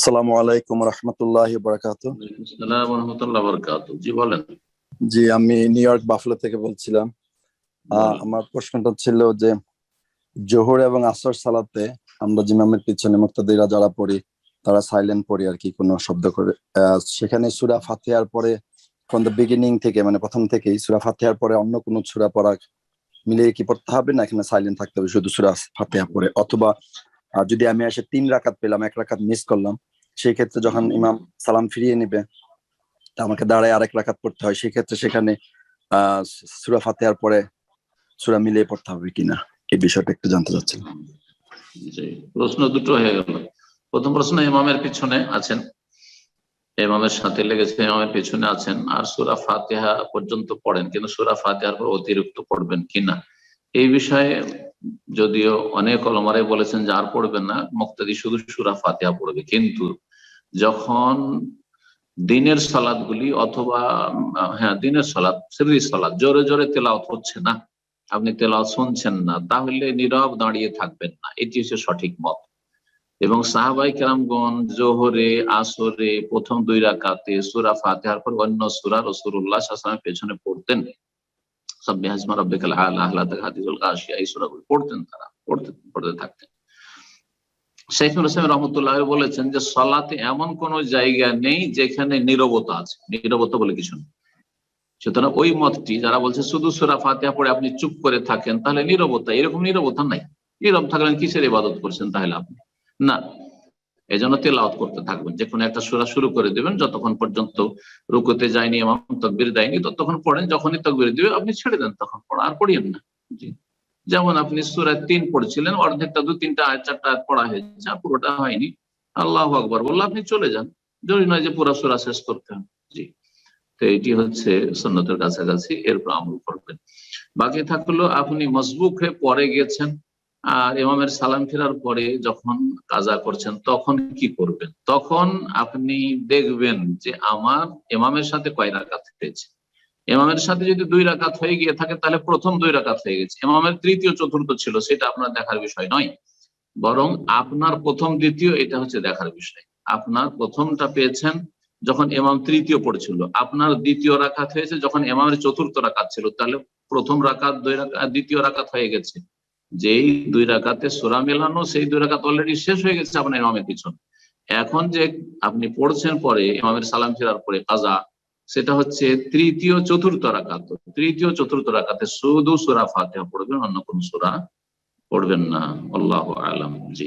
আসসালামু আলাইকুম রহমতুল্লাহি বারাকাতুহু। আসসালাম ওয়া রাহমাতুল্লাহি ওয়া বারাকাতুহু। জি বলেন। জি, আমি নিউ ইয়র্ক বাফলো থেকে বলছিলাম। বলেন। আমার প্রশ্নটা ছিল যে জোহর এবং আসর সালাতে আমরা ইমামের পিছনে মুক্তাদিরা যারা পড়ি তারা সাইলেন্ট পড়ি আর কি, কোনো শব্দ করে। সেখানে সূরা ফাতিহার পরে ফ্রম দ্য বিগিনিং থেকে, মানে প্রথম থেকেই সূরা ফাতিহার পরে অন্য কোনো সূরা পড়া মিলিয়ে কি পড়তে হবে, না এখানে সাইলেন্ট থাকতে হবে শুধু সূরা ফাতিহা পড়ে? অথবা যদি আমি এসে 3 রাকাত পেলাম, 1 রাকাত মিস করলাম, সেই ক্ষেত্রে যখন ইমাম সালাম ফিরিয়ে নিবে তা আমাকে দাঁড়ায় আরেক রাকাত পড়তে হয়, সেই ক্ষেত্রে সেখানে আহ সূরা ফাতিহার পরে সূরা মিলিয়ে পড়তে হবে কিনা, এই বিষয়টা একটু জানতে চাচ্ছিলাম। জি, প্রশ্ন দুটো হয়ে গেল। প্রথম প্রশ্ন, ইমামের পিছনে আছেন, ইমামের সাথে লেগেছে, ইমামের পিছনে আছেন আর সূরা ফাতিহা পর্যন্ত পড়েন, কিন্তু সূরা ফাতিহার পর অতিরিক্ত পড়বেন কিনা এই বিষয়ে যদিও অনেক ওলামারাই বলেছেন যে আর পড়বেন না, মুক্তাদি শুধু সূরা ফাতিহা পড়বে। কিন্তু যখন দিনের সালাদ গুলি অথবা দিনের সালাদ, সিররি সালাদ, জোরে জোরে তেলাওয়াত হচ্ছে না, আপনি তেলাওয়াত শুনছেন না, তাহলে নীরব দাঁড়িয়ে থাকবেন না, এটি হচ্ছে সঠিক মত। এবং সাহাবাই কেরামগণ জোহরে আসরে প্রথম 2 রাকাতে সূরা ফাতিহার পর অন্য সূরা রাসূলুল্লাহ সাল্লাল্লাহু আলাইহি ওয়াসাল্লামের পেছনে পড়তেন। সাব্বিহাসমা রাব্বিকাল আ'লা, আহলাতাল হাদিসুল গাশিয়া, এই সূরাগুলো পড়তেন, তারা পড়তে থাকতেন। শাইখুল ইসলাম রহমতুল্লাহ বলেছেন যে সালাতে এমন কোন জায়গা নেই যেখানে নীরবতা আছে, নীরবতা বলে কিছু নেই। সুতরাং ওই মতটি যারা বলছে শুধু সূরা ফাতিহা পড়ে আপনি চুপ করে থাকেন তাহলে নীরবতা, এরকম নীরবতা নাই। নীরব থাকলেন কিসের ইবাদত করছেন তাহলে আপনি? না, এজন্য তেলাওয়াত করতে থাকবেন। যে কোনো একটা সূরা শুরু করে দেবেন, যতক্ষণ পর্যন্ত রুকুতে যায়নি, ইমাম তাকবীর দেয়নি ততক্ষণ পড়েন, যখনই তাকবীর দিবে আপনি ছেড়ে দেন, তখন পড়া আর পড়িয়েন না। জি, যেমন আপনি সূরা 3 পড়ছিলেন, অর্ধেকটা 2-3টা আয়াত 4টা আয়াত পড়া হয়েছে, আর পুরোটা হয়নি, আল্লাহু আকবার বললে আপনি চলে যান, জরুরি নয় যে পুরো সূরা শেষ করতে হবে। জি, তো এটি হচ্ছে সুন্নতের কাছাকাছি, এরপর আমল করবেন। বাকি থাকলো আপনি মসবুক হয়ে পরে গেছেন আর ইমামের সালাম ফেরার পরে যখন কাজা করছেন তখন কি করবেন? তখন আপনি দেখবেন যে আমার ইমামের সাথে কয় রাকাত হয়েছে। ইমামের সাথে যদি 2 রাকাত হয়ে গিয়ে থাকে তাহলে প্রথম 2 রাকাত হয়ে গেছে, ইমামের তৃতীয় চতুর্থ ছিল সেটা আপনার দেখার বিষয় নয়, বরং আপনার প্রথম দ্বিতীয় এটা হচ্ছে দেখার বিষয়। আপনার প্রথমটা পেয়েছেন যখন ইমাম তৃতীয় পড়ছিল, আপনার দ্বিতীয় রাকাত হয়েছে যখন ইমামের চতুর্থ রাকাত ছিল, তাহলে প্রথম রাকাত 2 রাকাত, দ্বিতীয় রাকাত হয়ে গেছে। যেই 2 রাকাতে সূরা মেলানো, সেই 2 রাকাত অলরেডি শেষ হয়ে গেছে আপনার ইমামের পিছনে। এখন যে আপনি পড়ছেন পরে ইমামের সালাম ফেরার পরে কাজা, সেটা হচ্ছে তৃতীয় চতুর্থ রাকাত। তৃতীয় চতুর্থ রাকাতে শুধু সূরা ফাতিহা পড়বেন, অন্য কোন সূরা পড়বেন না। আল্লাহু আ'লাম। জি।